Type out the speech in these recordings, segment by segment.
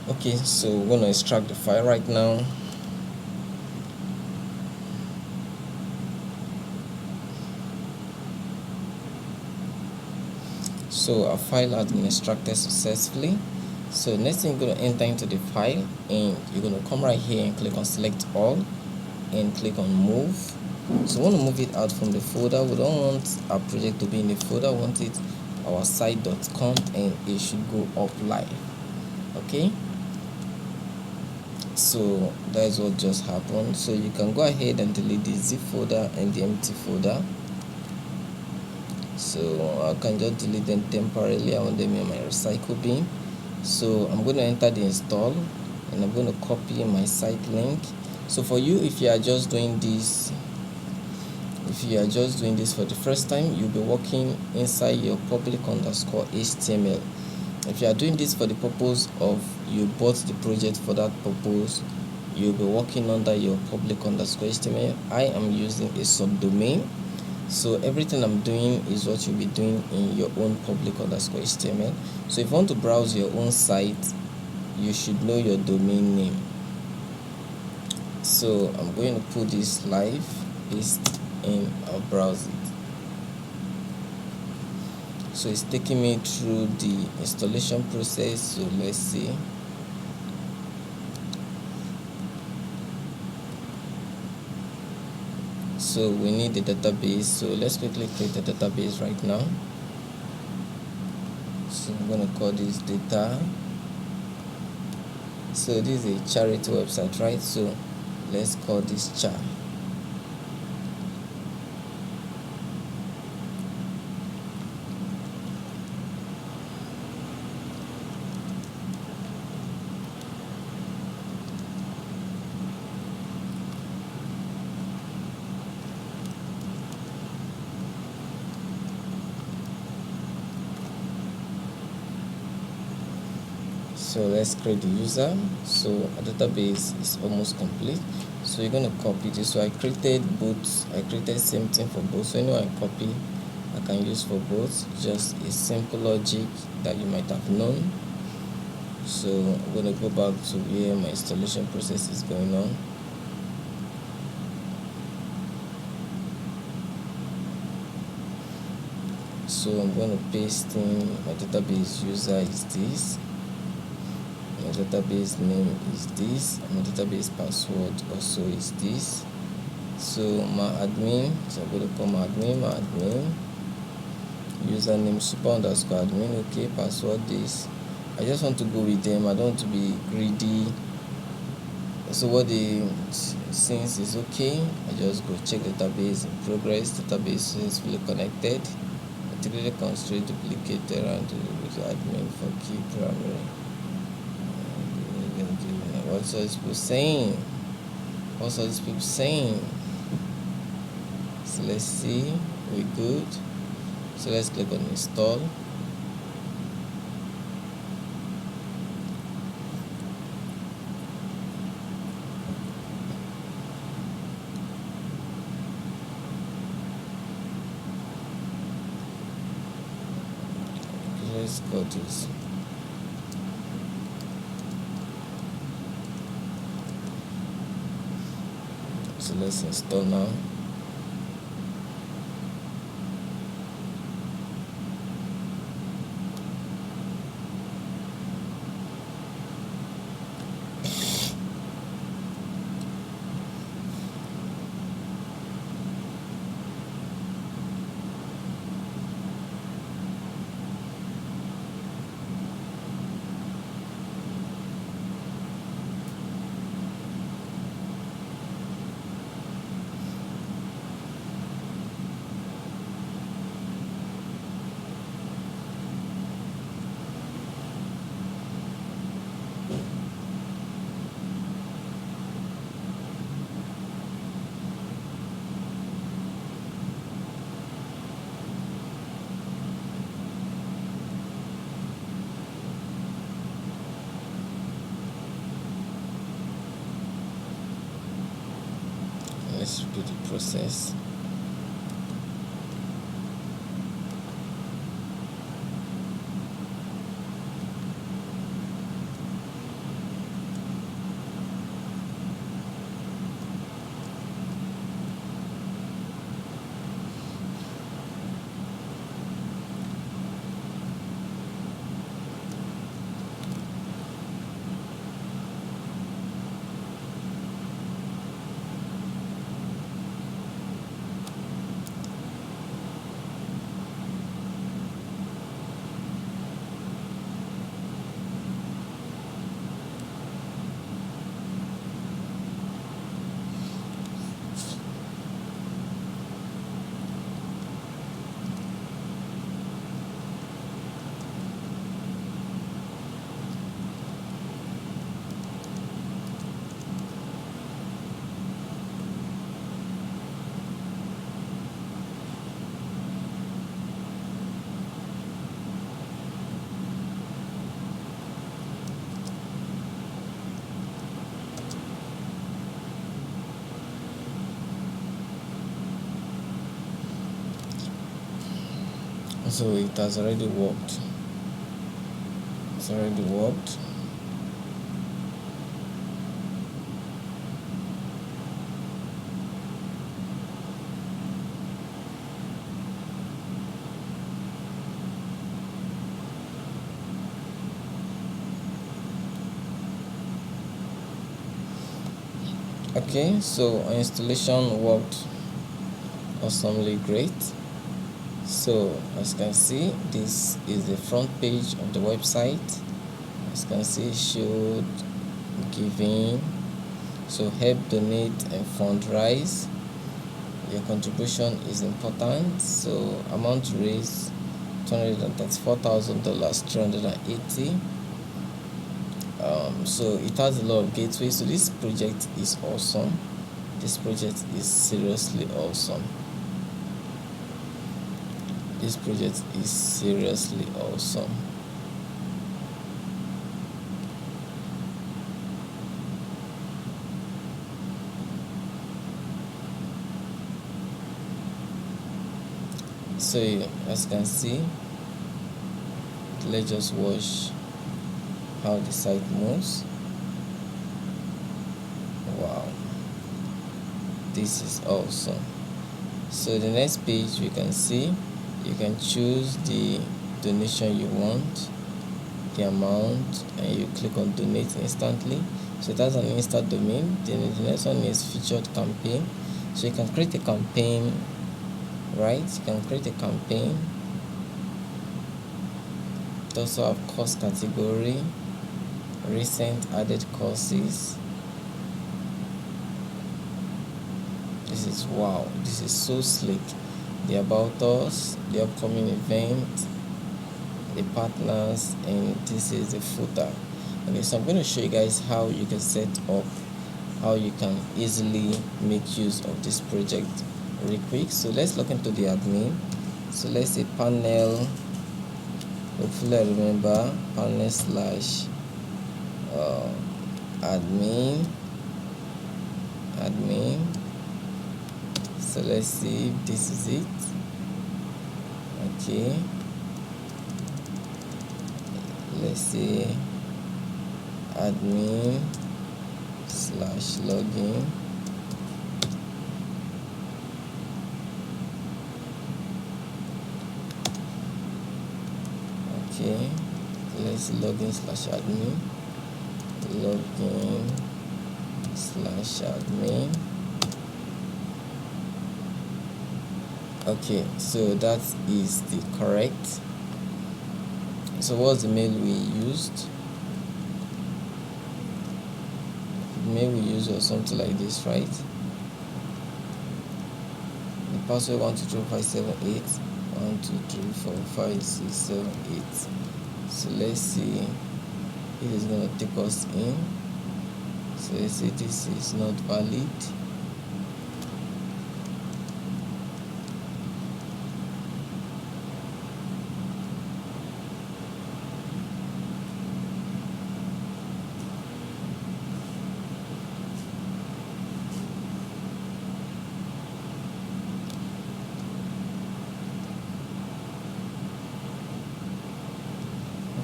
Okay, so we're going to extract the file right now. So our file has been extracted successfully. So next thing, you're going to enter into the file, and you're going to come right here and click on select all and click on move. So we want to move it out from the folder. We don't want our project to be in the folder. We want it our site.com, and it should go up live. Okay, so that is what just happened. So you can go ahead and delete the zip folder and the empty folder. So I can just delete them temporarily. I want them in my recycle bin. So I'm going to enter the install, and I'm going to copy my site link. So for you, if you are just doing this for the first time, you'll be working inside your public_html. If you are doing this for the purpose of you bought the project for that purpose, you'll be working under your public_html. I am using a subdomain, so everything I'm doing is what you'll be doing in your own public_html. So if you want to browse your own site, you should know your domain name. So I'm going to put this live, paste, and I'll browse it. So it's taking me through the installation process. So let's see. So we need the database, so let's quickly create a database right now. So I'm going to call this data. So this is a charity website, right? So let's call this char. So let's create the user. So our database is almost complete. So you're going to copy this. So I created same thing for both. So anyway, I copy, I can use for both. Just a simple logic that you might have known. So I'm going to go back to where my installation process is going on. So I'm going to paste in my database user is this, my database name is this, my database password also is this. So my admin, so I'm going to call my admin, username super_admin, okay, password this. I just want to go with them, I don't want to be greedy. So what the since is okay, I just go check database in progress. Database is fully connected. Particularly constraint duplicate around with admin for key primary. What's all these people saying? What's all these people saying? So let's see, we're good. So let's click on install. Let's go to this. So let's install now. Let's repeat the process. So it has already worked. It's already worked. Okay, so our installation worked awesomely great. So as you can see, this is the front page of the website. As you can see, showed giving, so help, donate and fundraise. Your contribution is important. So amount raised $234,000 380. So it has a lot of gateways. So this project is awesome. This project is seriously awesome. This project is seriously awesome. So as you can see, let's just watch how the site moves. Wow, this is awesome. So the next page, we can see you can choose the donation you want, the amount, and you click on donate instantly. So it has an instant domain. Then the next one is featured campaign. So you can create a campaign, right? You can create a campaign. It also have course category, recent added courses. This is wow, this is so slick. The about us, the upcoming event, the partners, and this is the footer. Okay, so I'm going to show you guys how you can set up, how you can easily make use of this project real quick. So let's look into the admin. So let's say panel, hopefully I remember, panel slash admin. So let's see if this is it. Okay, let's see admin slash login. Okay, let's login slash admin, login slash admin. Okay, so that is the correct. So what's the mail we used? The mail we used was something like this, right? The password 123578 1234567 So let's see if it's gonna take us in. So let's say this is not valid.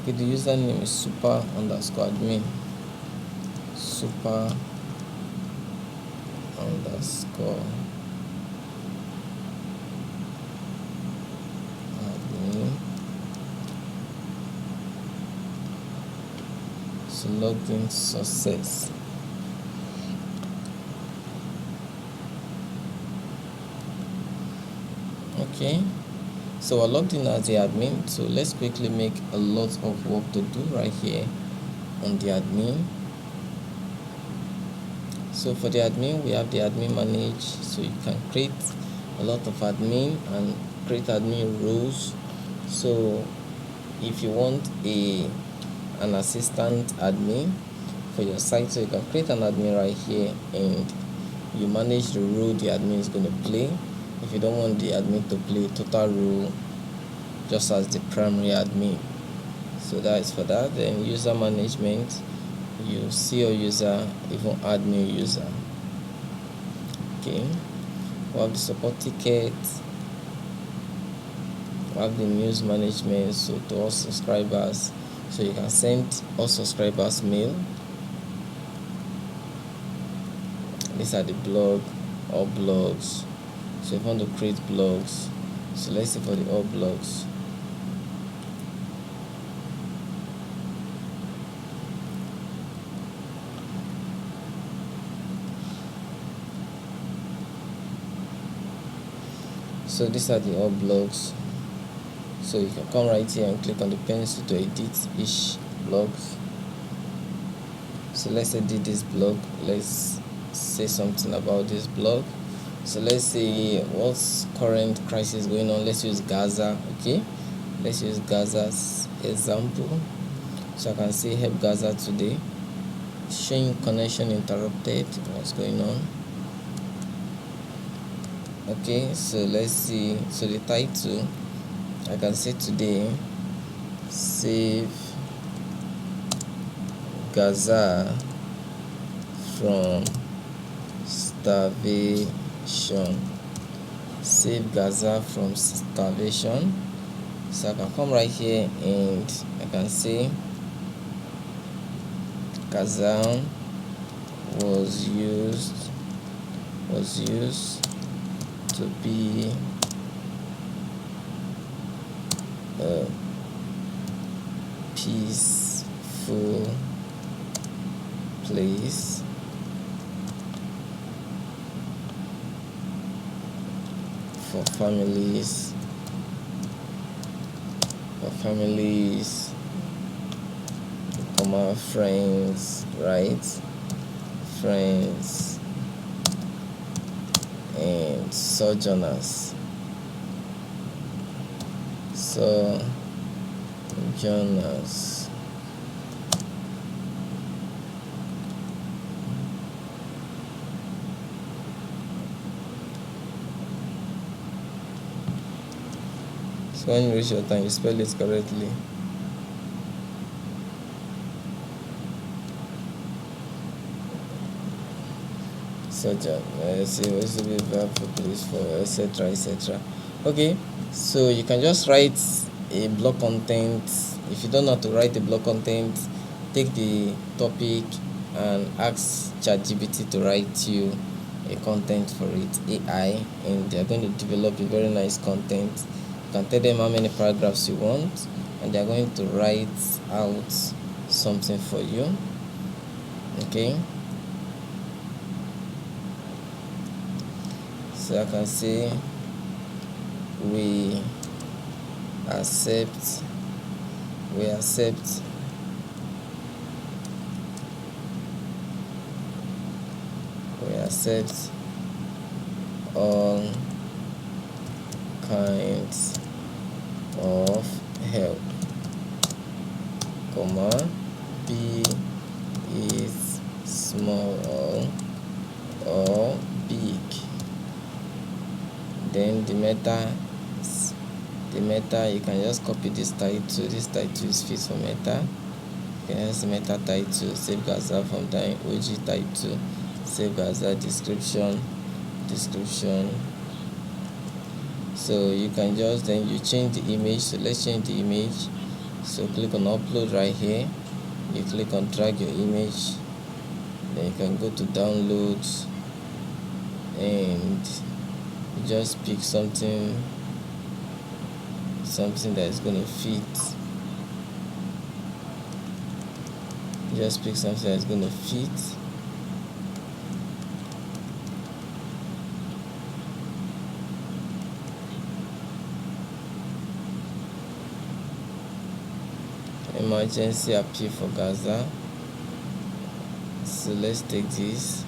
Okay, the username is super_admin, super_admin. So login success. Okay, so I logged in as the admin. So let's quickly make a lot of work to do right here on the admin. So for the admin, we have the admin manage. So you can create a lot of admin and create admin roles. So if you want an assistant admin for your site, so you can create an admin right here and you manage the role the admin is going to play. If you don't want the admin to play total role just as the primary admin, so that is for that. Then user management, you see your user, even add new user. Okay, we have the support ticket, we have the news management, so to all subscribers, so you can send all subscribers mail. These are the blog or blogs. So if you want to create blogs, so let's say for the all blogs, so these are the all blogs. So you can come right here and click on the pencil to edit each blog. So let's edit this blog. Let's say something about this blog. So let's say what's current crisis going on. Let's use Gaza. Okay, let's use Gaza's example. So I can say help Gaza today, showing connection interrupted. What's going on? Okay, so let's see. So the title, I can say today, save Gaza from starvation. Save Gaza from starvation. So I can come right here and I can say Gaza was used to be a peaceful place for families, friends, right? Friends and sojourners. So when you reach your time, you spell it correctly. Sojourn. Let's see what's the verb for place for, etc. Okay, so you can just write a blog content. If you don't know how to write a blog content, take the topic and ask ChatGPT to write you a content for it, AI, and they're going to develop a very nice content. You can tell them how many paragraphs you want, and they're going to write out something for you. Okay, so I can say we accept all kinds of help, be it small or big. Then the meta, you can just copy this title. This title is fit for meta. You can use the meta title, save Gaza from dying. OG title, save Gaza. Description. So you can just, then you change the image. So let's change the image. So click on upload right here. You click on drag your image. Then you can go to downloads and you just pick something that is going to fit. Just pick something that is going to fit. Emergency appeal for Gaza. So let's take this.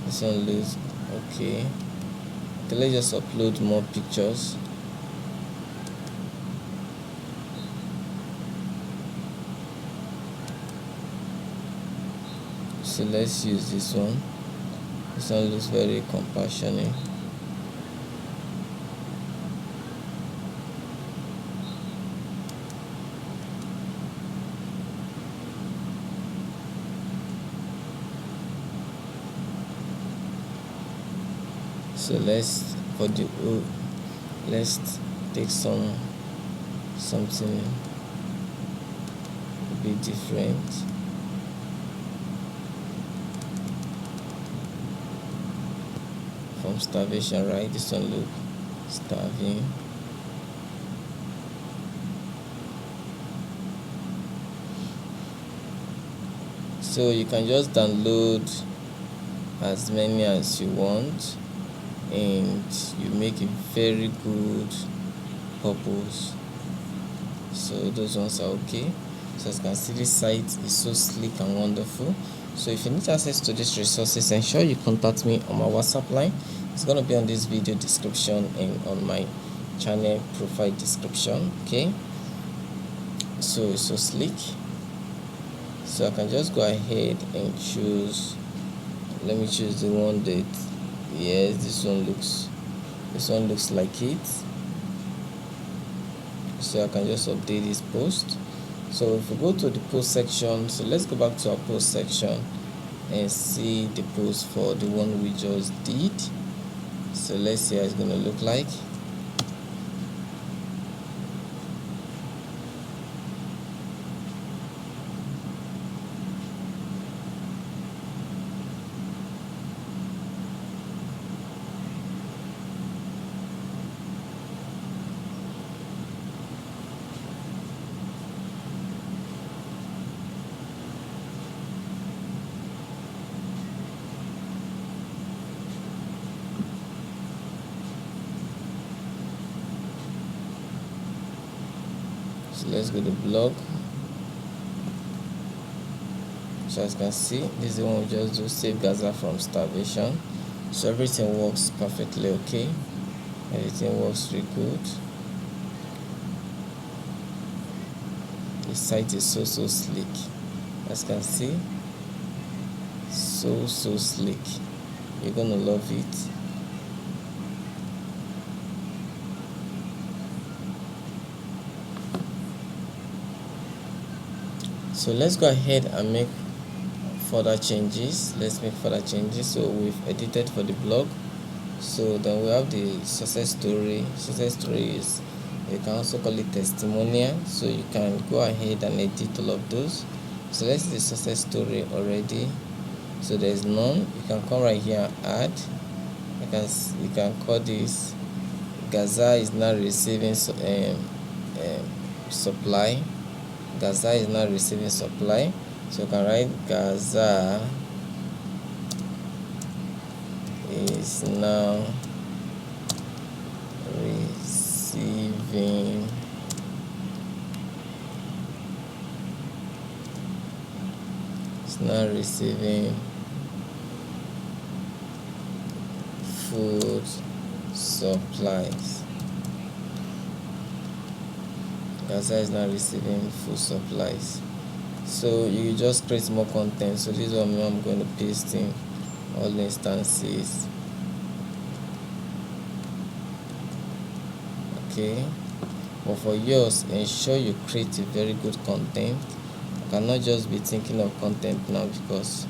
This one looks okay. Okay, let's just upload more pictures. So let's use this one. This one looks very compassionate. So let's take some something a bit different. From starvation, right? This one look starving. So you can just download as many as you want, and you make a very good purpose. So those ones are okay. So as you can see, this site is so sleek and wonderful. So if you need access to these resources, ensure you contact me on my WhatsApp line. It's going to be on this video description and on my channel profile description. Okay, so it's so sleek. So I can just go ahead and choose. Let me choose the one that, yes, this one looks like it. So I can just update this post. So if we go to the post section, so let's go back to our post section and see the post for the one we just did. So let's see how it's going to look like. So let's go to blog. So as you can see, this is the one we just do, save Gaza from starvation. So everything works perfectly okay. Everything works really good. The site is so sleek. As you can see, so sleek. You're gonna love it. So let's go ahead and make further changes. Let's make further changes. So we've edited for the blog. So then we have the success story. Success story is, you can also call it testimonial. So you can go ahead and edit all of those. So let's see the success story already. So there's none. You can come right here and add. You can call this Gaza is not receiving supply. Gaza is not receiving supply. So you can write Gaza is now receiving food supplies. Gaza is not receiving food supplies. So you just create more content. So this one I'm going to paste in all the instances. Okay, but for yours, ensure you create a very good content. You cannot just be thinking of content now, because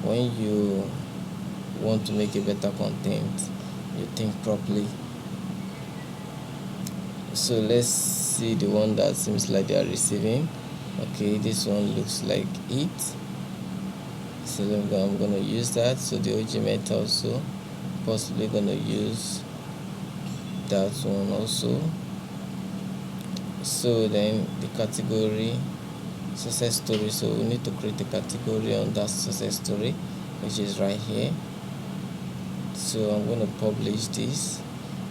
when you want to make a better content, you think properly. So let's see the one that seems like they are receiving. Okay, this one looks like it. So I'm gonna use that. So the OG meta also, possibly gonna use that one also. So then the category, success story. So we need to create a category on that success story, which is right here. So I'm going to publish this.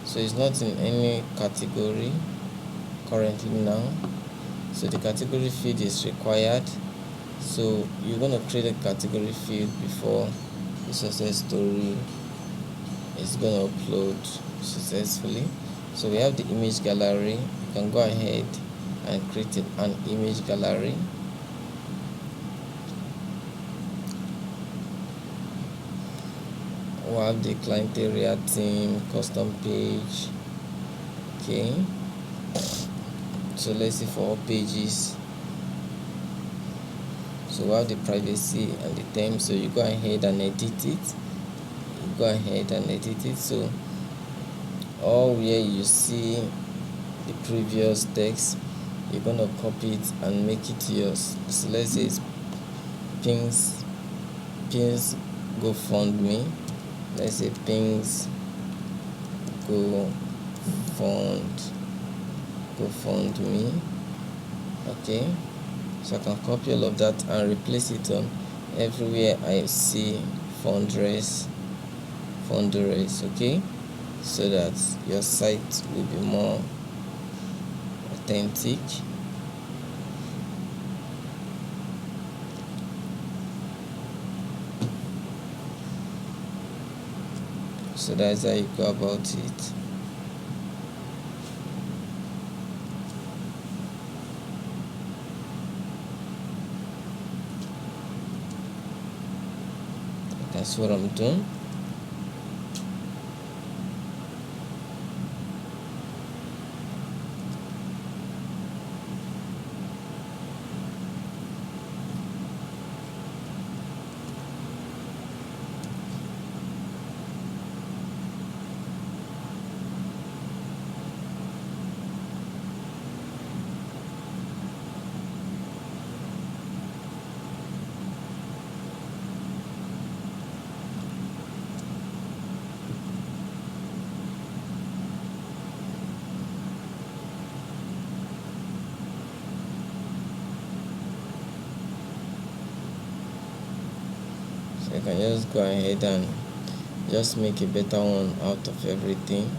So it's not in any category currently now. So the category field is required. So you're going to create a category field before the success story is going to upload successfully. So we have the image gallery. You can go ahead and create an image gallery. We have the client area theme, custom page. Okay, so let's see for all pages. So we have the privacy and the theme. So you go ahead and edit it. So all where you see the previous text, you're gonna copy it and make it yours. So let's say it's pins GoFundMe. Let's say pins GoFundMe. Okay, so I can copy all of that and replace it on everywhere I see fundraise. Okay, so that your site will be more authentic. So that's how you go about it. That's what I'm doing. So you can just go ahead and just make a better one out of everything.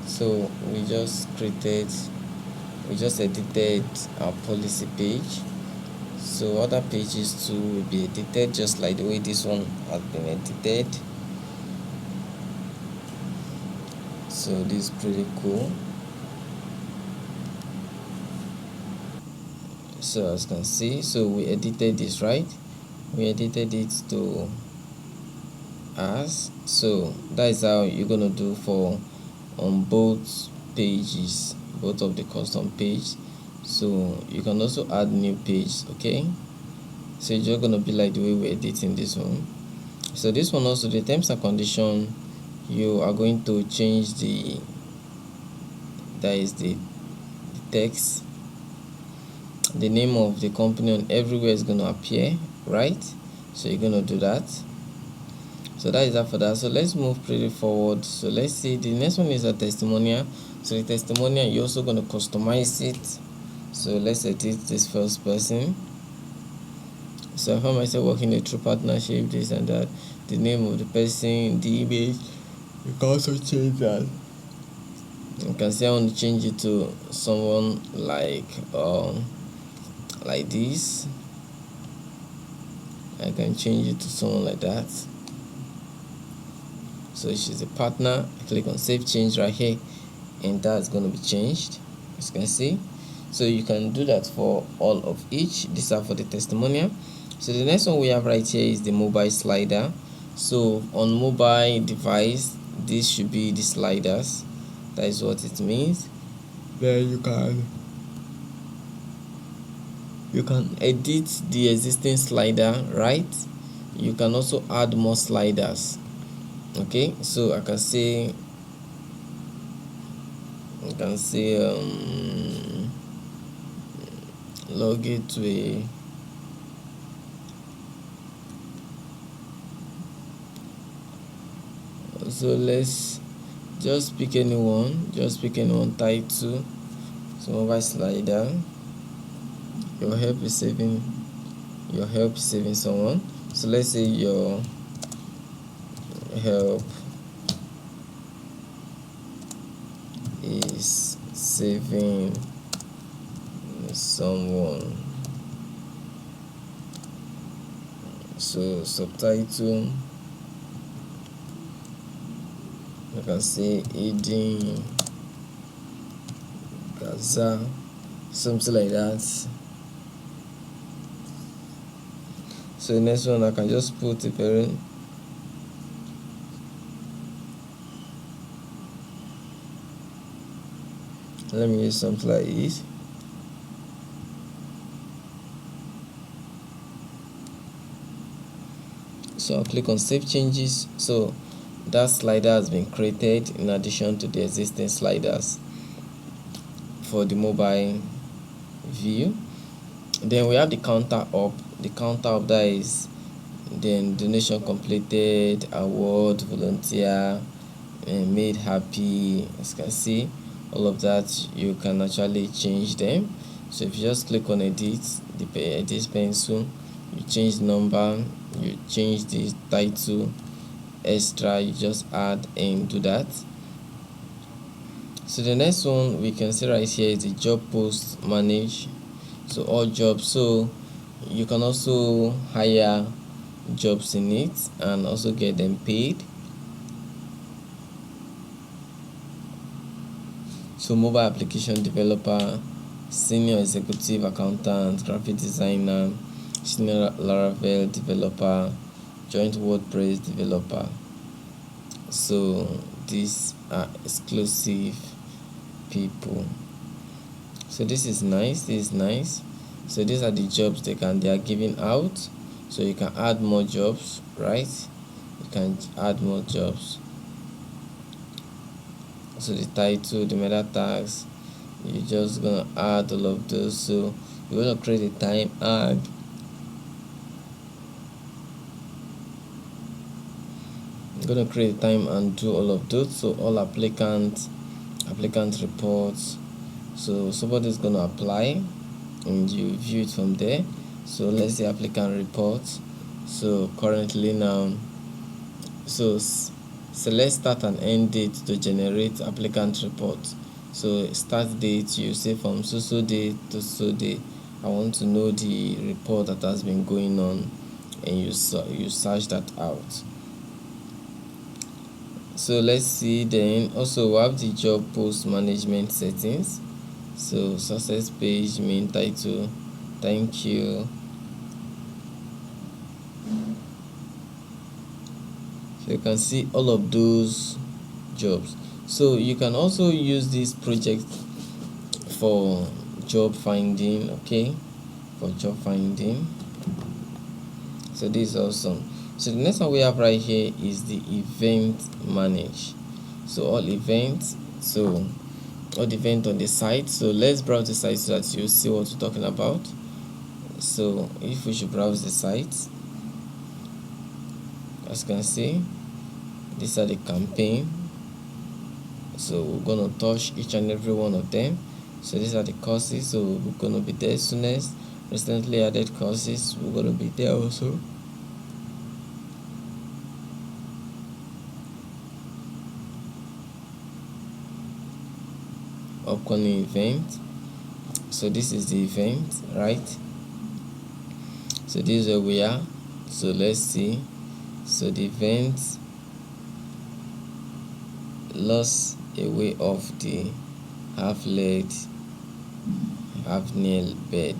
So we just edited our policy page. So other pages too will be edited just like the way this one has been edited. So this is pretty cool. So as you can see, so we edited this, right? We edited it to as. So that is how you're gonna do for on both pages, both of the custom page. So you can also add new page. Okay, so it's just gonna be like the way we're editing this one. So this one also, the terms and condition, you are going to change the text. The name of the company on everywhere is going to appear, right? So you're going to do that. So that is that for that. So let's move pretty forward. So let's see, the next one is a testimonial. So the testimonial, you're also going to customize it. So let's edit this first person. So I found myself working a true partnership, this and that. The name of the person, the image, you can also change that. You can say I want to change it to someone like this. I can change it to someone like that. So she's a partner. I click on save change right here, and that's going to be changed, as you can see. So you can do that for all of each. These are for the testimonial. So the next one we have right here is the mobile slider. So on mobile device, this should be the sliders. That is what it means. Then you can edit the existing slider, right? You can also add more sliders. Okay, so I can say log it to a so let's just pick anyone title. So mobile slider, your help is saving someone. So let's say your help is saving someone. So subtitle, I can say aiding Gaza, something like that. So the next one, I can just put a parent. Let me use something like this. So I'll click on save changes. So that slider has been created in addition to the existing sliders for the mobile view. Then we have the counter up. The counter up, that is then donation completed, award, volunteer, made happy. As you can see, all of that you can actually change them. So if you just click on edit, the edit pencil, you change the number, you change the title, extra, you just add and do that. So the next one we can see right here is the job post manage. So all jobs, so you can also hire jobs in it and also get them paid. So mobile application developer, senior executive accountant, graphic designer, senior Laravel developer, joint WordPress developer. So these are exclusive people. So this is nice. So these are the jobs they are giving out. So you can add more jobs, right? You can add more jobs. So the title, the meta tags, you're just gonna add all of those. So you're gonna create a time ad. I'm gonna create a time and do all of those. So all applicant reports. So somebody's gonna apply and you view it from there. So let's say applicant reports. So currently now, so select start and end date to generate applicant report. So start date, you say from so day to so day, I want to know the report that has been going on, and you search that out. So let's see. Then also we have the job post management settings. So success page, main title, thank you. So you can see all of those jobs. So you can also use this project for job finding, okay, for job finding. So this is awesome. So the next one we have right here is the event manage. So all events, so all the event on the site. So let's browse the site so that you see what we're talking about. So if we should browse the site, as you can see, these are the campaign. So we're gonna touch each and every one of them. So these are the courses, so we're gonna be there soonest. Recently added courses, we're gonna be there also. Upcoming event. So this is the event, right? So this is where we are. So let's see. So the event, lost a way of the half-laid, half-nail bed.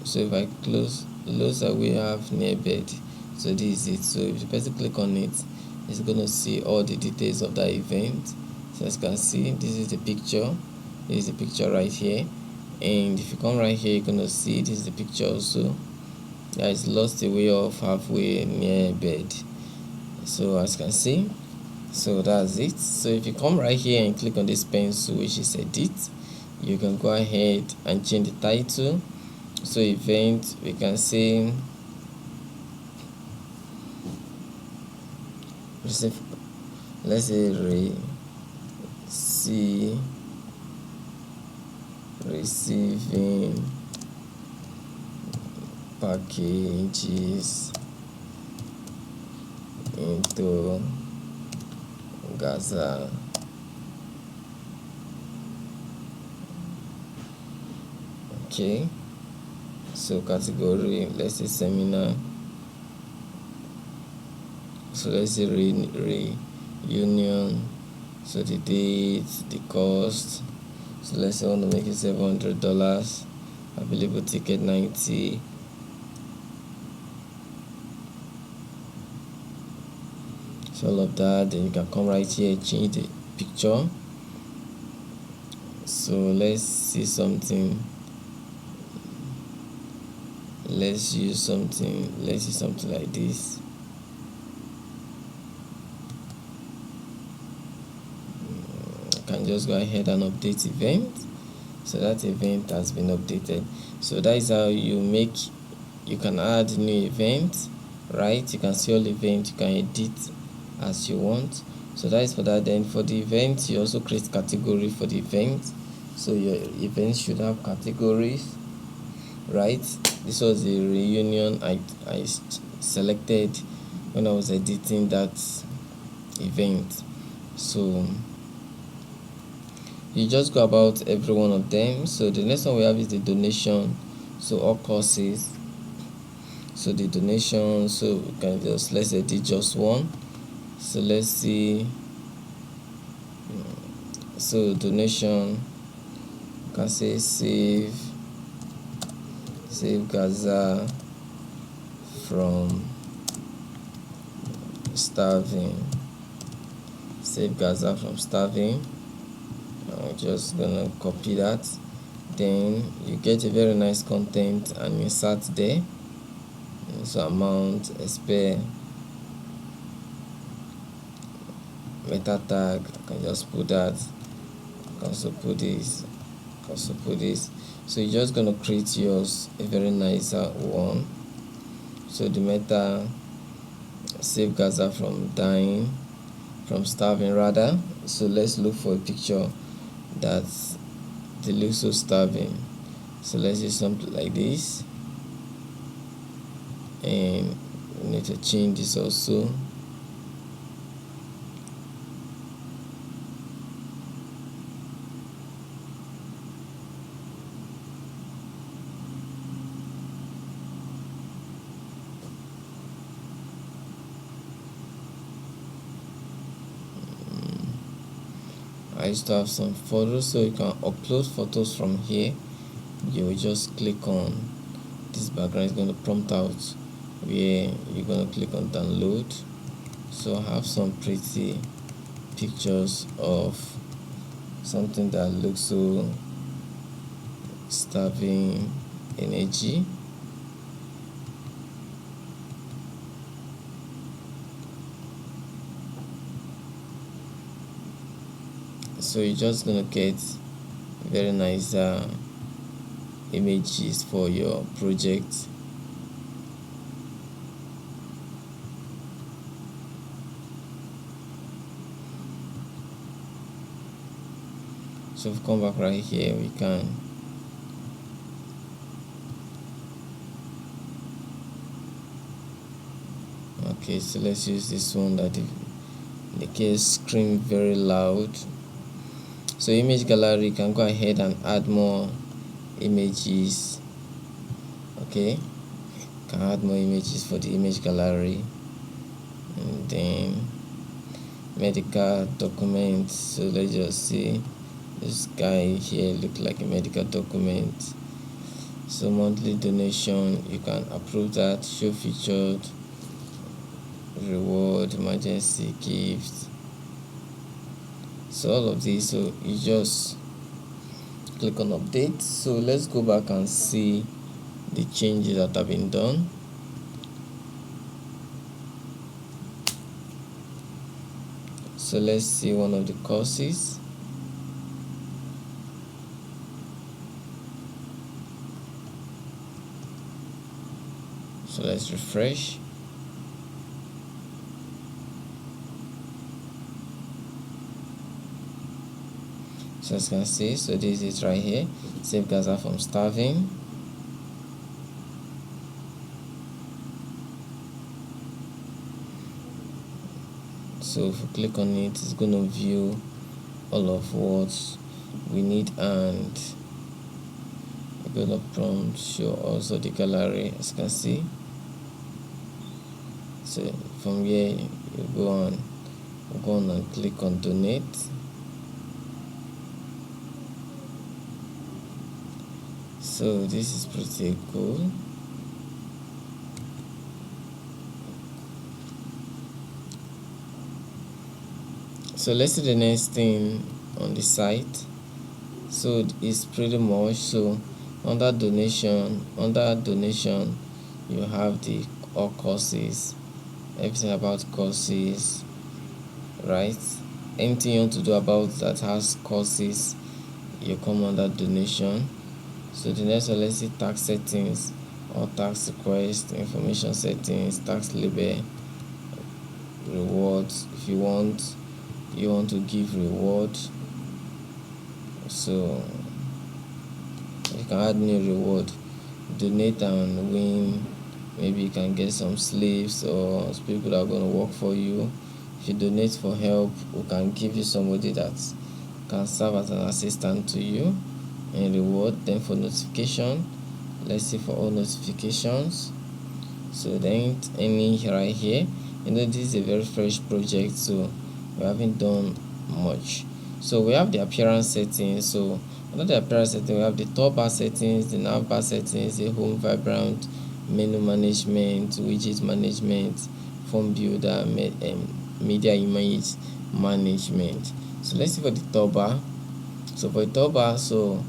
So if I close away half-nail bed, so this is it. So if the person click on it, it's gonna see all the details of that event. So as you can see, this is the picture. This is the picture right here, and if you come right here, you're gonna see this is the picture also. Guys, lost a way of halfway near bed. So as you can see, so that's it. So if you come right here and click on this pencil, which is edit, you can go ahead and change the title. So event, we can say let's say receiving packages into Gaza. Okay, so category, let's say seminar. So let's say reunion. So the date, the cost. So let's say I want to make it $700. Available ticket 90. So all of that. Then you can come right here, change the picture. So let's see something. Let's see something like this. Can just go ahead and update event. So that event has been updated. So that is how you can add new event, right? You can see all event, you can edit as you want. So that is for that. Then for the event, you also create category for the event. So your event should have categories, right? This was the reunion I selected when I was editing that event. So you just go about every one of them. So the next one we have is the donation. So all courses. So the donation, so we can just, let's edit just one. So let's see. So donation, you can say save Gaza from starving. Save Gaza from starving. I'm just gonna copy that. Then you get a very nice content and insert there. So amount, expect, meta tag, I can just put that. I can also put this. So you're just gonna create yours a very nice one. So the meta, save Gaza from starving rather. So let's look for a picture that they look so starving. So let's do something like this, and we need to change this also. I used to have some photos, so you can upload photos from here. You will just click on this background. It's going to prompt out where you're going to click on download. So I have some pretty pictures of something that looks so starving energy. So you're just gonna get very nice images for your project. So if we come back right here, we can okay, so let's use this one that the case scream very loud. So image gallery, can go ahead and add more images. Okay, can add more images for the image gallery. And then medical documents, so let's just see this guy here look like a medical document. So monthly donation, you can approve that. Show featured, reward, emergency gift. So all of these, so you just click on update. So let's go back and see the changes that have been done. So let's see one of the courses. So let's refresh. So as you can see, so this is right here, save Gaza from starving. So if we click on it, it's going to view all of what we need, and we're going to prompt show also the gallery, as you can see. So from here you go on and click on donate. So this is pretty cool. So let's see the next thing on the site. So it's pretty much. So under donation, you have the all courses, everything about courses, right? Anything you want to do about that has courses, you come under donation. So the next one, let's see tax settings or tax request, information settings, tax label, rewards. If you want to give reward, so you can add new reward, donate and win. Maybe you can get some slaves or people that are going to work for you. If you donate for help, we can give you somebody that can serve as an assistant to you in reward. Then for notification, let's see for all notifications. So there ain't any right here. This is a very fresh project, so we haven't done much. So we have the appearance settings. So under the appearance settings, we have the top bar settings, the nav bar settings, the home vibrant, menu management, widget management, form builder, media image management. So let's see for the top bar. So for the top bar, so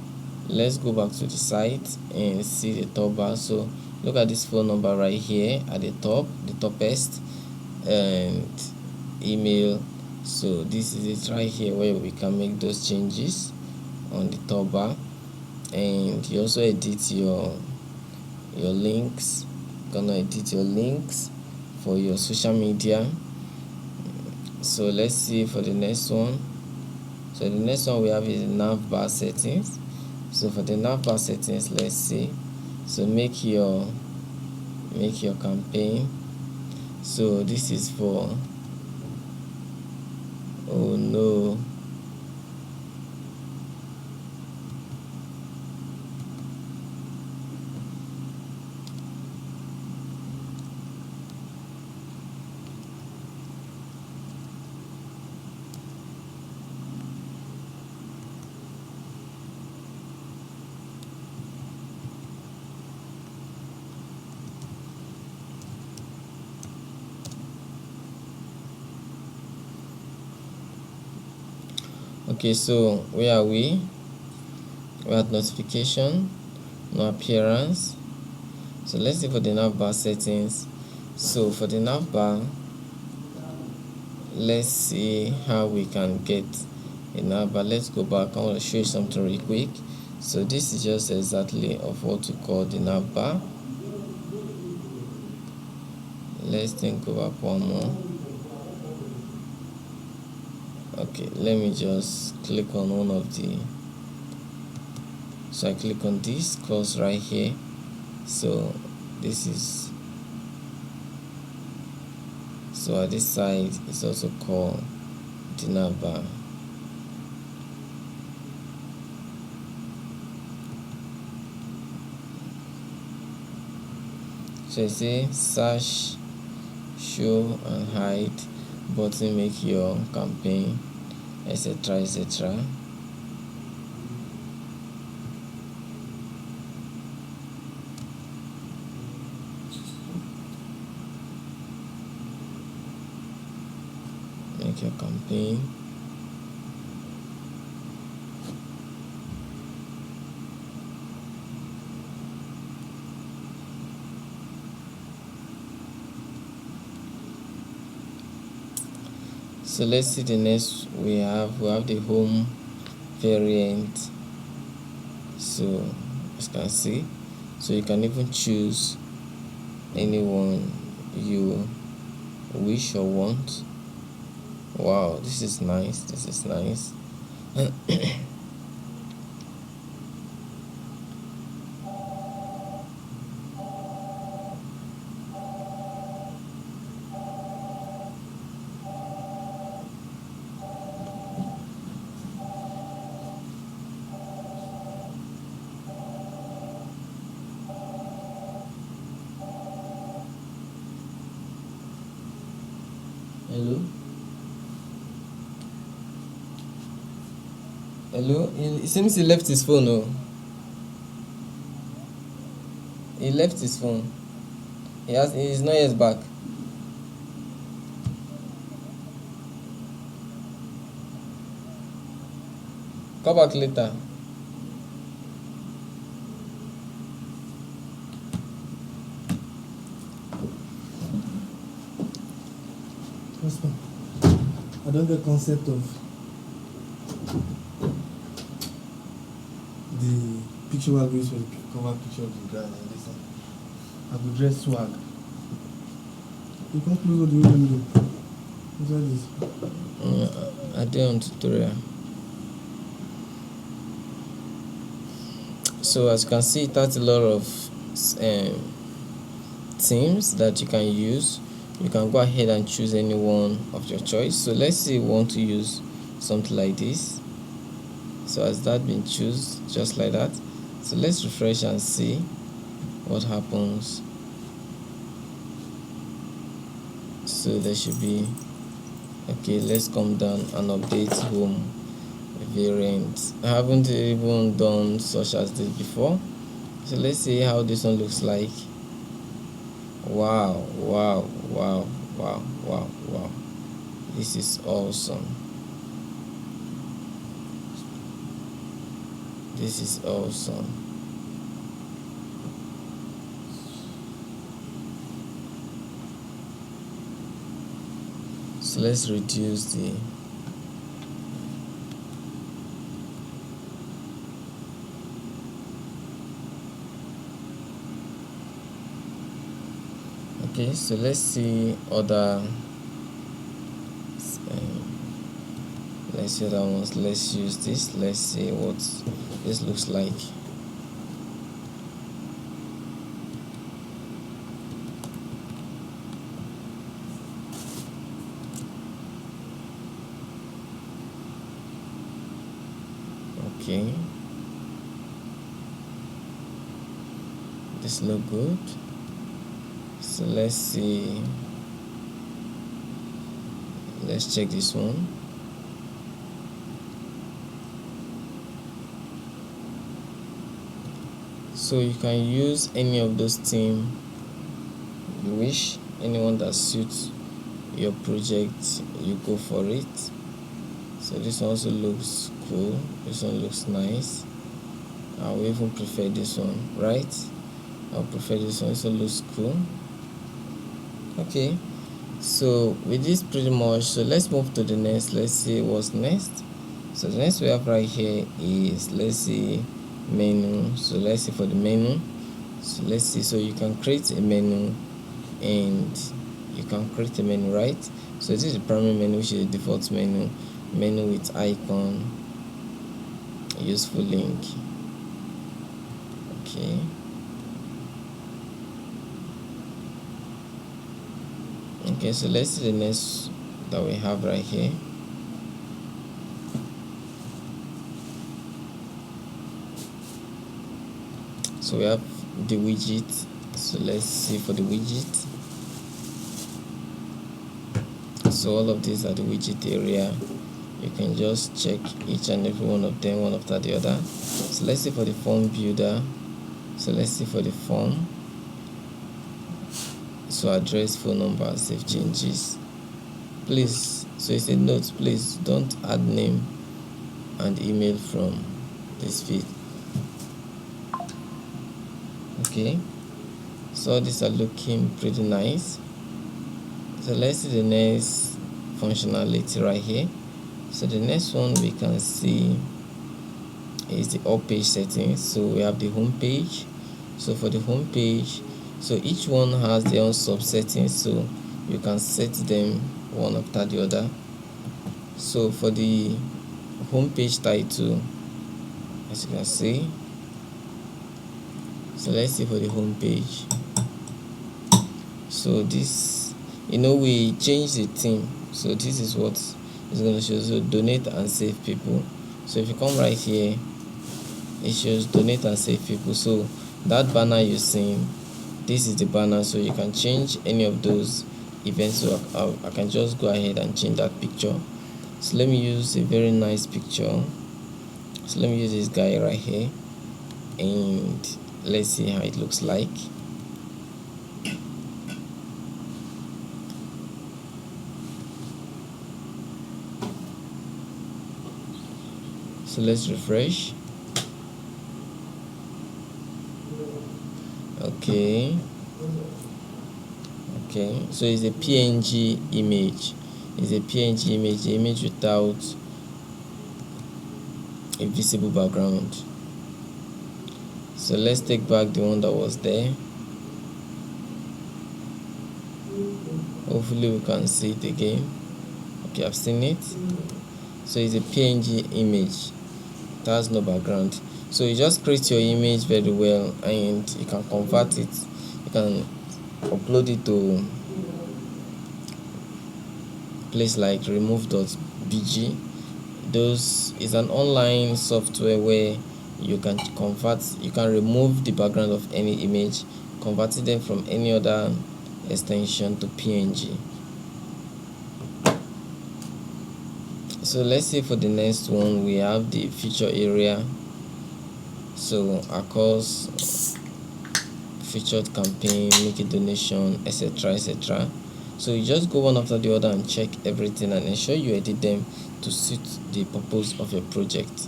let's go back to the site and see the top bar. So look at this phone number right here at the top, the topest, and email. So this is it right here where we can make those changes on the top bar. And you also edit your links. You're gonna edit your links for your social media. So let's see for the next one. So the next one we have is nav bar settings. So for the nav bar settings, let's see. So make your campaign. So this is for, oh no, okay. So where are we? We're at notification, no appearance. So let's see for the nav bar settings. So for the nav bar, let's see how we can get a nav bar. Let's go back. I want to show you something real quick. So this is just exactly of what we call the nav bar. Let's then go back one more. Okay, let me just click on one of the, so I click on this close right here. So this is, so at this side it's also called the nav bar. So you see search, show and hide button, make your campaign, etc, etc. Make your campaign. So let's see the next we have the home variant. So as you can see, so you can even choose anyone you wish or want. Wow, this is nice. Hello. It seems he left his phone. Oh, he left his phone. He's not yet back. Come back later. I don't get concept of the picture we are going for the cover picture of the guy and this one. I could dress swag. You come close to the window. What's all this? I did on tutorial. So as you can see, it has a lot of themes that you can use. You can go ahead and choose any one of your choice. So let's say we want to use something like this. So has that been chosen just like that? So let's refresh and see what happens. So there should be, okay, let's come down and update home variant. I haven't even done such as this before, so let's see how this one looks like. Wow, wow, wow, wow, wow, wow, this is awesome. This is awesome. So let's reduce the okay, so let's see other let's see other ones. Let's use this. Let's see what this looks like. Okay, this look good. So let's see, let's check this one. So you can use any of those themes you wish, anyone that suits your project, you go for it. So this one also looks cool, this one looks nice. I will even prefer this one, right? I'll prefer this one, so looks cool. Okay, so with this pretty much, so let's move to the next. Let's see what's next. So the next we have right here is, let's see, menu. So let's see for the menu. So let's see, so you can create a menu, and you can create a menu, right? So this is the primary menu, which is the default menu with icon, useful link. Okay, okay, so let's see the next that we have right here. So we have the widget. So let's see for the widget. So all of these are the widget area. You can just check each and every one of them one after the other. So let's see for the form builder. So let's see for the form. So address, phone number, save changes. Please, so it's a note, please don't add name and email from this feed. Okay, so these are looking pretty nice. So let's see the next functionality right here. So the next one we can see is the all page settings. So we have the home page. So for the home page, so each one has their own sub settings, so you can set them one after the other. So for the home page title, as you can see, so let's see for the home page. So this, we change the theme. So this is what is going to show. So donate and save people. So if you come right here, it shows donate and save people. So that banner you're seeing, this is the banner. So you can change any of those events. So I can just go ahead and change that picture. So let me use a very nice picture. So let me use this guy right here, and let's see how it looks like. So let's refresh. Okay, so it's a PNG image. is a PNG image, the image without a visible background. So let's take back the one that was there. Hopefully we can see it again. Okay, I've seen it. So it's a PNG image, it has no background. So you just create your image very well and you can convert it, you can upload it to place like remove.bg. Those is an online software where you can remove the background of any image, converting them from any other extension to PNG. So let's say for the next one we have the feature area. So our cause, featured campaign, make a donation, etc, etc. So you just go one after the other and check everything and ensure you edit them to suit the purpose of your project.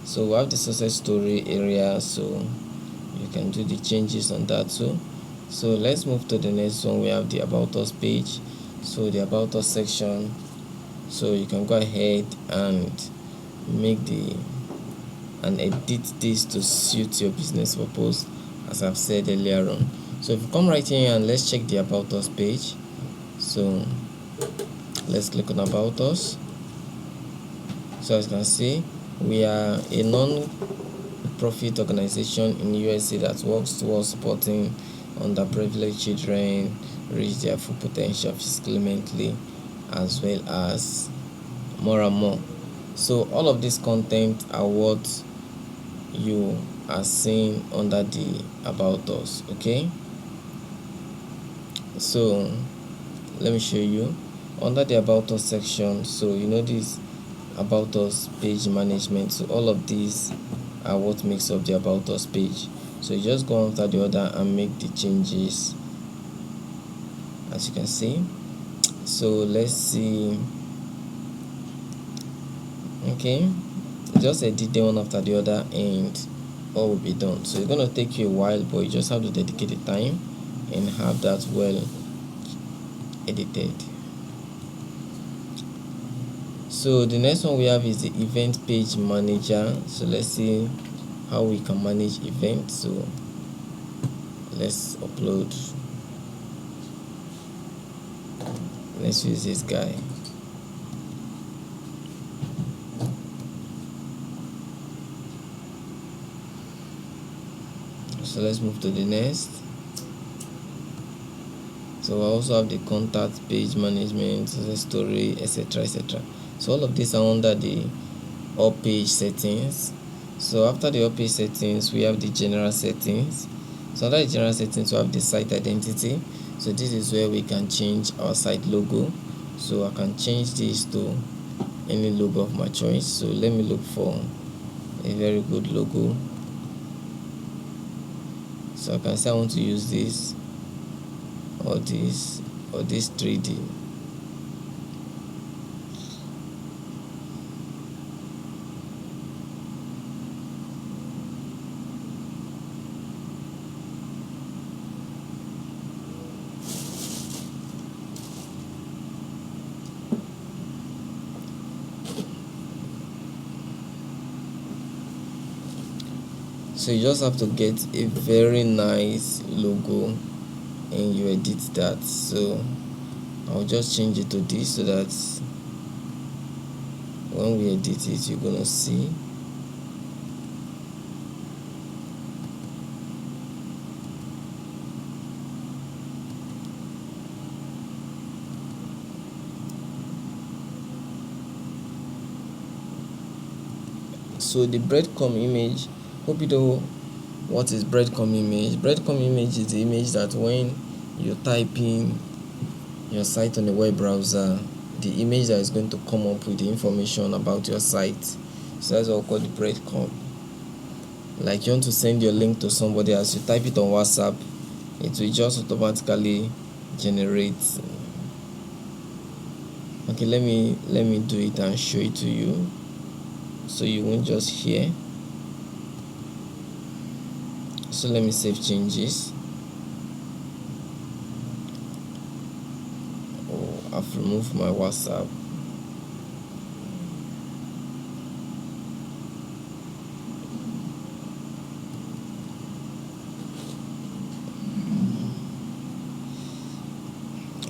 So we have the success story area, so you can do the changes on that too. So let's move to the next one. We have the about us page. So the about us section, so you can go ahead and edit this to suit your business purpose, as I've said earlier on. So if you come right here and let's check the about us page. So let's click on about us. So as you can see, we are a non-profit organization in USA that works towards supporting underprivileged children reach their full potential physically, mentally, as well as more and more. So all of this content are what you are seeing under the about us. Okay, so let me show you under the about us section. So you know this about us page management, so all of these are what makes up the about us page. So you just go after the other and make the changes, as you can see. So let's see. Okay, just edit them one after the other and all will be done. So it's going to take you a while, but you just have to dedicate the time and have that well edited. So the next one we have is the event page manager. So let's see how we can manage events. So let's upload, let's use this guy. So let's move to the next. So I also have the contact page management, the story, etc, etc. So all of these are under the all page settings. So after the all page settings we have the general settings. So under the general settings we have the site identity. So this is where we can change our site logo. So I can change this to any logo of my choice. So let me look for a very good logo. So I can say I want to use this or this 3D. So you just have to get a very nice logo and you edit that. So I'll just change it to this so that when we edit it you're gonna see. So the breadcrumb image, hope you know what is breadcrumb image. Breadcrumb image is the image that when you type in your site on the web browser, the image that is going to come up with the information about your site. So that's what we call the breadcrumb. Like you want to send your link to somebody, as you type it on WhatsApp, it will just automatically generate. Okay, let me do it and show it to you so you won't just hear. So let me save changes. Oh, I've remove my WhatsApp.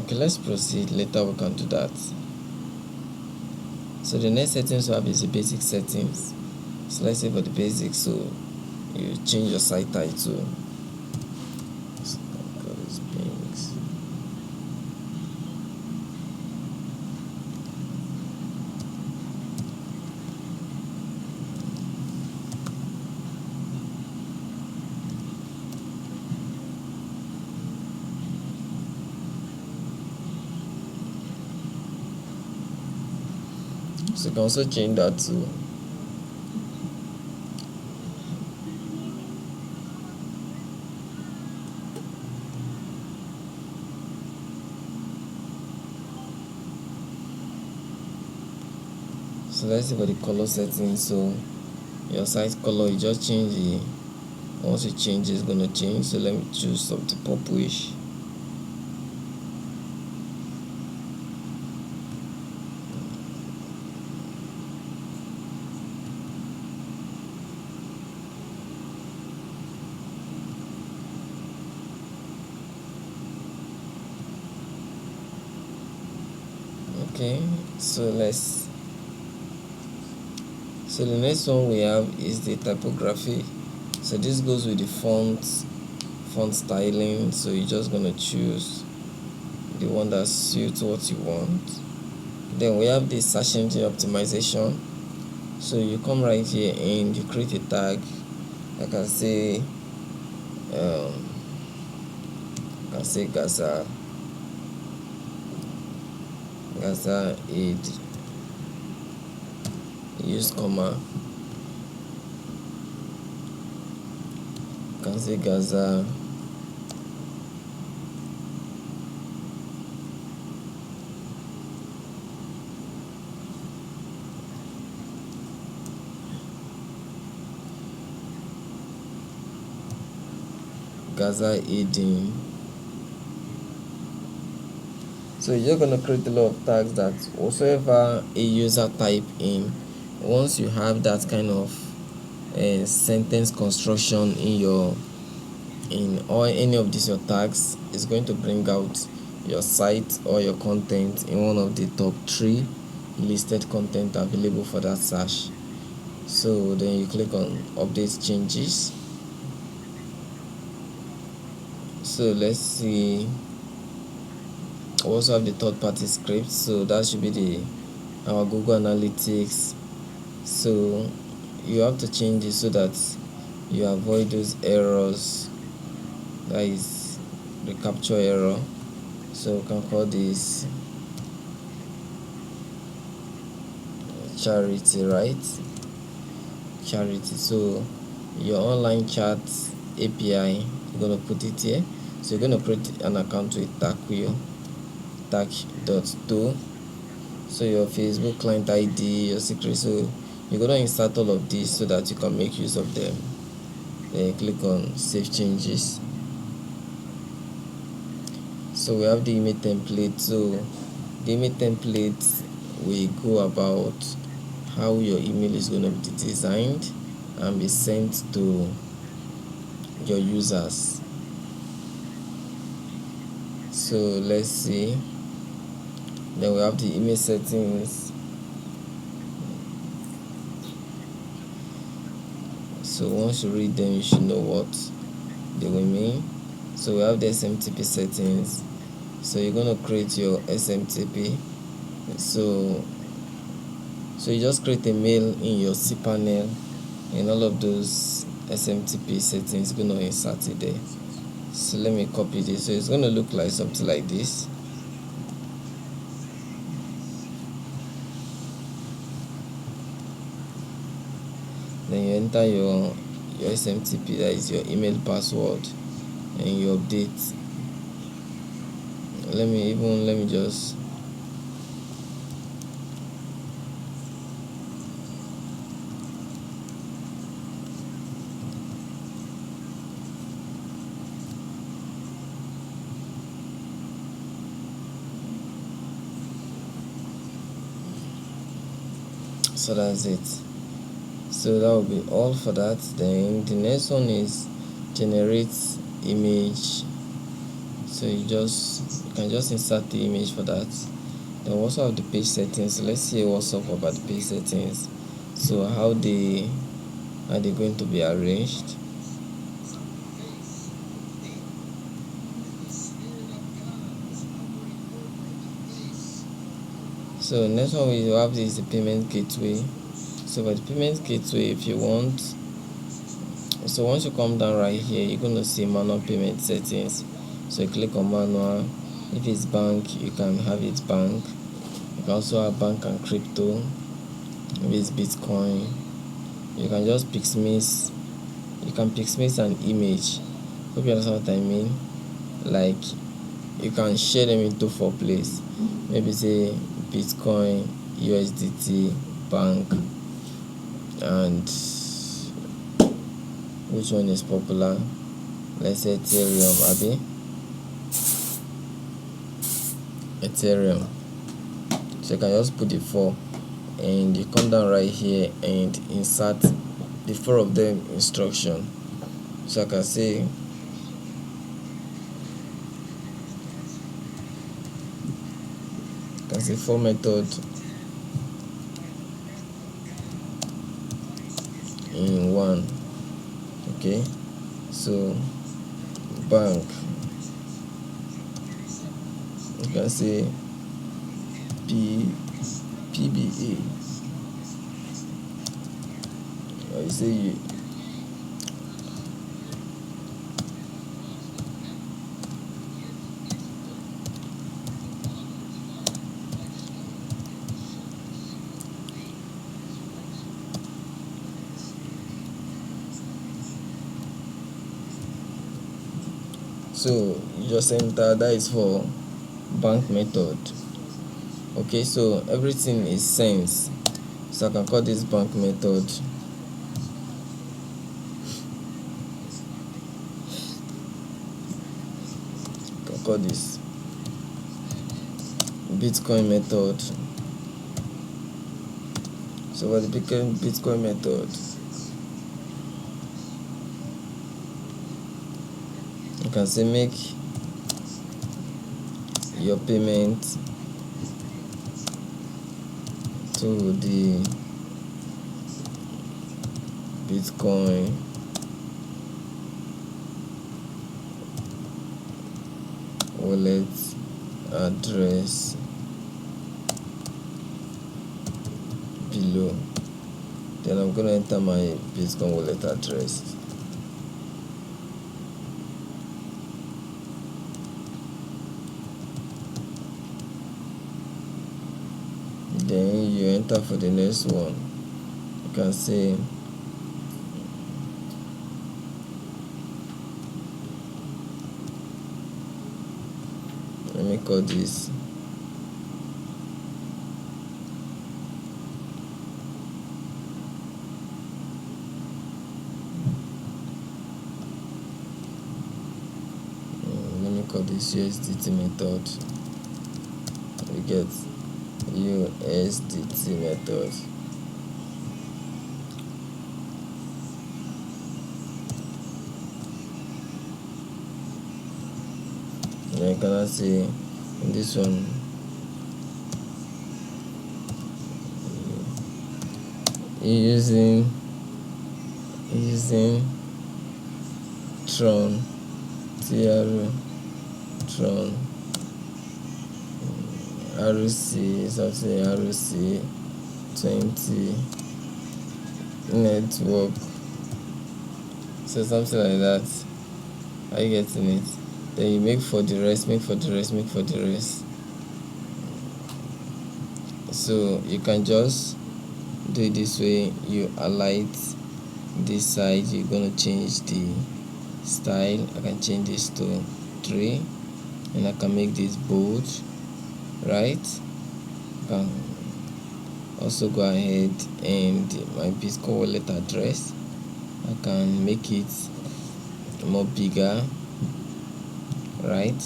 Okay, let's proceed. Later we can do that. So the next settings we have is the basic settings. So let's say for the basic, so you change your site title. So you can also change that too. So let's see for the color settings. So your site color, you just change the, once you change it's gonna change. So let me choose something purplish. Okay, so the next one we have is the typography. So this goes with the font styling. So you're just gonna choose the one that suits what you want. Then we have the search engine optimization. So you come right here and you create a tag. I can say Gaza aid, use comma. You can say Gaza aiding. So you're gonna create a lot of tags that whatsoever a user type in, once you have that kind of sentence construction in or any of these your tags, is going to bring out your site or your content in one of the top 3 listed content available for that search. So then you click on update changes. So let's see, we also have the third-party script. So that should be our Google Analytics. So you have to change it so that you avoid those errors, that is the capture error. So we can call this charity, right? Charity. So your online chat API, you're gonna put it here. So you're gonna create an account with tag.do. So your Facebook client ID, your secret. So you're gonna insert all of these so that you can make use of them. Then click on save changes. So we have the email template. So the email template will go about how your email is going to be designed and be sent to your users. So let's see. Then we have the email settings. So once you read them, you should know what they will mean. So we have the SMTP settings. So you're going to create your SMTP. So you just create a mail in your cPanel, and all of those SMTP settings going to insert it there. So let me copy this. So it's going to look like something like this. Then you enter your SMTP, that is your email password, and you update. Let me just So that's it. So that will be all for that. Then the next one is generate image. So you can just insert the image for that. Then we also have the page settings. So let's see what's up about the page settings. So how they going to be arranged. So next one we have is the payment gateway. So for the payment gateway, if you want, so once you come down right here, you're going to see manual payment settings. So you click on manual. If it's bank, you can have it bank. You can also have bank and crypto. If it's Bitcoin, you can just pixmix. You can pixmix an image. Hope you understand what I mean. Like you can share them into 4 places. Maybe say Bitcoin, USDT, bank, and which one is popular? Let's say Ethereum, Ethereum. So you can just put the 4 and you come down right here and insert the 4 of them instruction. So I can say for method in 1. Okay, so bank, you can say PBA, or you say so you just enter. That is for bank method. Okay, so everything is sense. So I can call this bank method. I can call this Bitcoin method. So what the Bitcoin method, you can say make your payment to the Bitcoin wallet address below. Then I'm gonna enter my Bitcoin wallet address. Then you enter for the next one. You can say let me call this USDT method. We get USDT method. Then you can see in this one using Tron Tron RC something RC 20 network, so something like that. Are you getting it? Then you make for the rest. So you can just do it this way. You alight this side, you're gonna change the style. I can change this to 3 and I can make this bold, right? I can also go ahead and my Bitcoin wallet address, I can make it more bigger, right?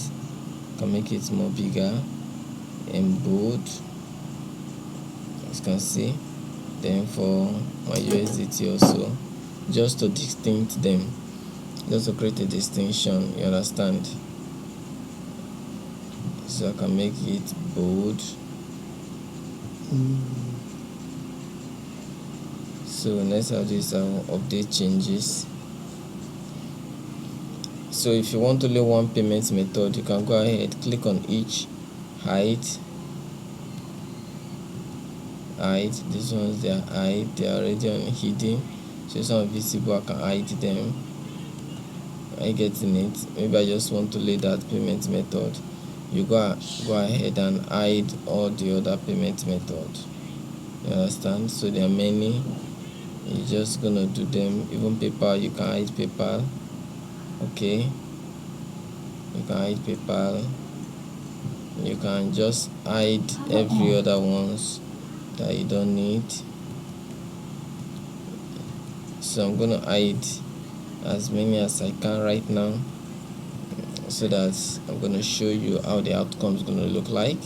I can make it more bigger and bold, as you can see. then for my USDT also, just to distinct them, just to create a distinction, you understand? So I can make it bold. So next I'll do is I'll update changes. So if you want only one payment method, you can go ahead, click on each, hide. These ones, they are already on hidden, so some are visible, I can hide them. Are you getting it? Maybe I just want to lay that payment method, you go ahead and hide all the other payment method, you understand? So there are many, you're just gonna do them. Even PayPal, you can hide PayPal. Okay, you can hide PayPal. You can just hide every other ones that you don't need. So I'm gonna hide as many as I can right now, so that I'm gonna show you how the outcome is gonna look like.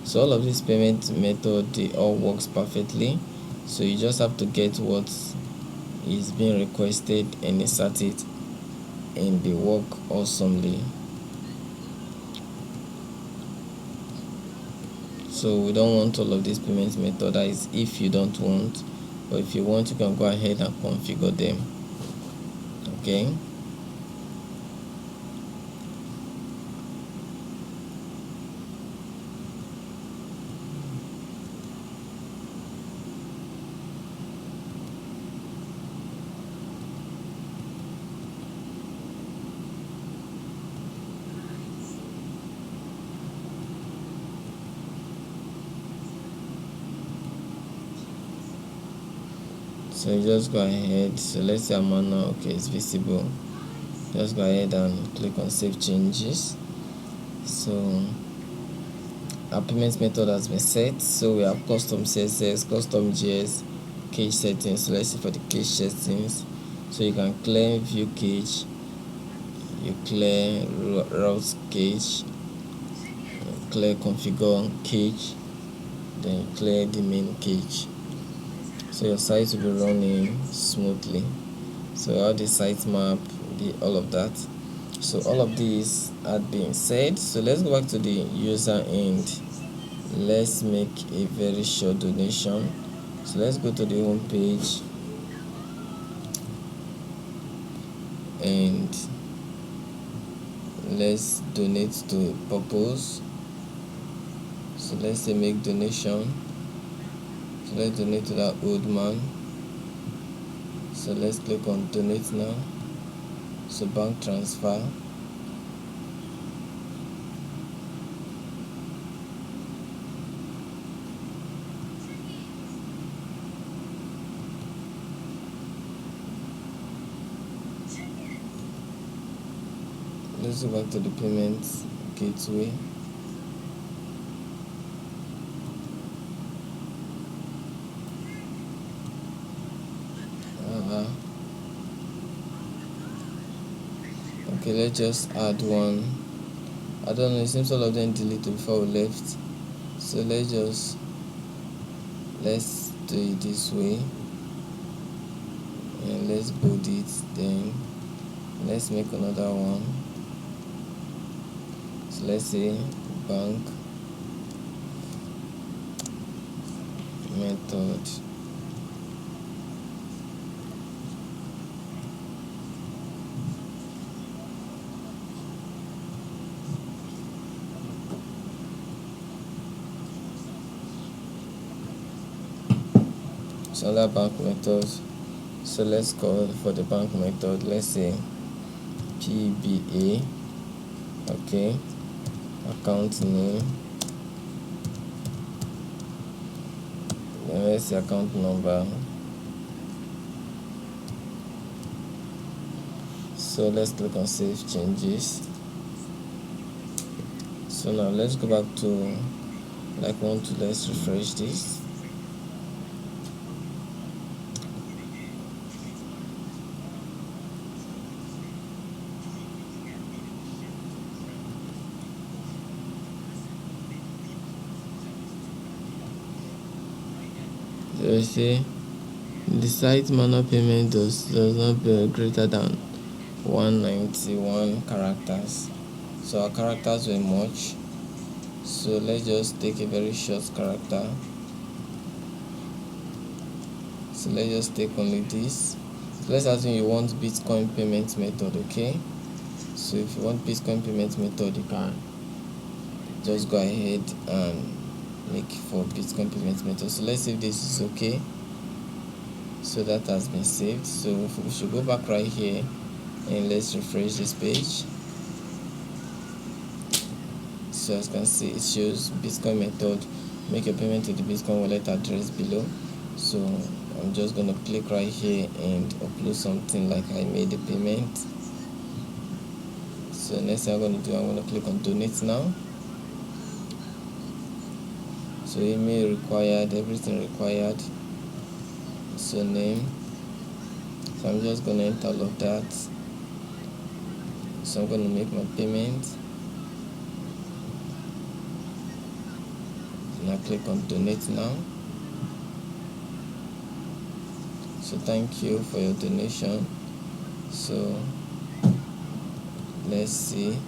So all of this payment method, they all works perfectly. So you just have to get what is being requested and insert it, and they work awesomely. So we don't want all of this payment method, that is if you don't want, but if you want, you can go ahead and configure them. Okay, so you just go ahead. So let's say I'm on now. Okay, it's visible. Just go ahead and click on save changes. So our payment method has been set. So we have custom CSS, custom GS, cache settings. So let's see for the cache settings. So you can clear view cache, you clear route cache, clear configure cache, then you clear the main cache. So your site will be running smoothly. So all the site map, all of that. So all of these had been said. So let's go back to the user end. Let's make a very short donation. So let's go to the home page and let's donate to purpose. So let's say make donation. So let's donate to that old man. So let's click on donate now. So bank transfer. Let's go back to the payment gateway. Okay, let's just add one. I don't know, it seems all of them deleted before we left. So let's do it this way, and let's bold it. Then let's make another one. So let's say bank method. So that bank method. So let's call for the bank method, let's say PBA. Okay, account name, then let's say account number. So let's click on save changes. So now let's go back to let's refresh this. So you see the site manual payment does not be greater than 191 characters. So our characters were much, so let's just take a very short character. So let's just take only this. So let's assume you want Bitcoin payment method. Okay, so if you want Bitcoin payment method, you can just go ahead and make for Bitcoin payment method. So let's see if this is okay. So that has been saved. So we should go back right here and let's refresh this page. So as you can see, it shows Bitcoin method, make your payment to the Bitcoin wallet address below. So I'm just gonna click right here and upload something like I made a payment. So next thing I'm gonna do, I'm gonna click on donate now. So email required, everything required. So name. So I'm just gonna enter all of that. So I'm gonna make my payment. And I click on donate now. So thank you for your donation. So let's see.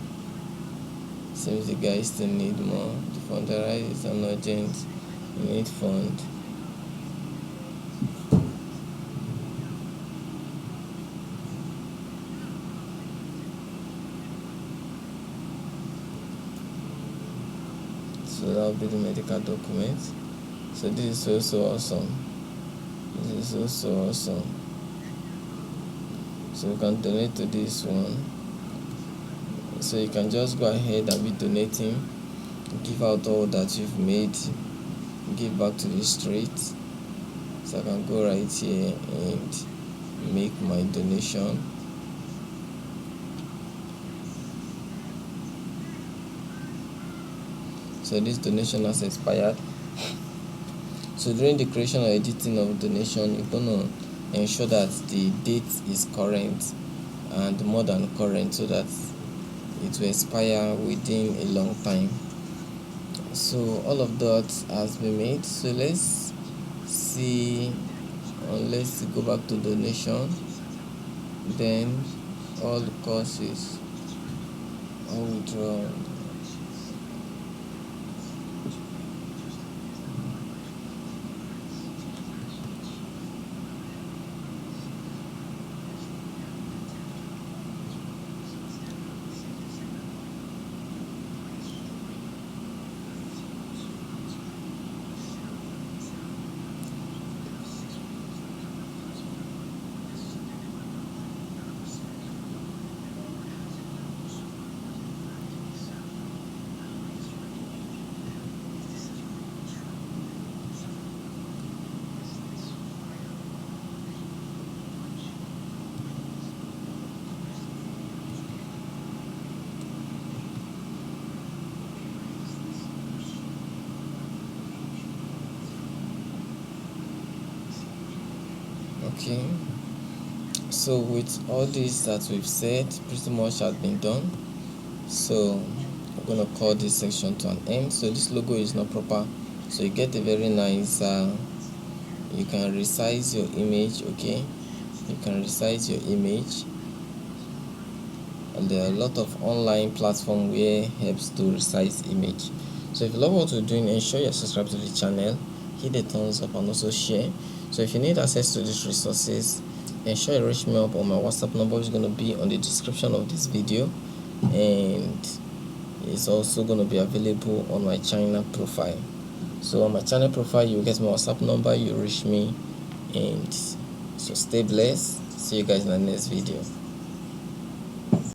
Seems the guy still need more. The fundraiser is an urgent. You need fund. So that will be the medical document. So this is so awesome. This is so awesome. So you can donate to this one. So you can just go ahead and be donating, give out all that you've made, give back to the street. So I can go right here and make my donation. So this donation has expired. So during the creation or editing of donation, you're gonna ensure that the date is current and more than current, so that it will expire within a long time. So all of that has been made. So let's see, let's go back to donation, then all the courses, all withdraw. Okay, so with all this that we've said, pretty much has been done. So I'm gonna call this section to an end. So this logo is not proper, so you get a very nice you can resize your image. Okay, you can resize your image, and there are a lot of online platform where helps to resize image. So if you love what we're doing, ensure you're subscribed to the channel, hit the thumbs up and also share. So if you need access to these resources, ensure you reach me up on my WhatsApp number, which is going to be on the description of this video, and it's also going to be available on my channel profile. So on my channel profile, you get my WhatsApp number, you reach me, and so stay blessed. See you guys in the next video.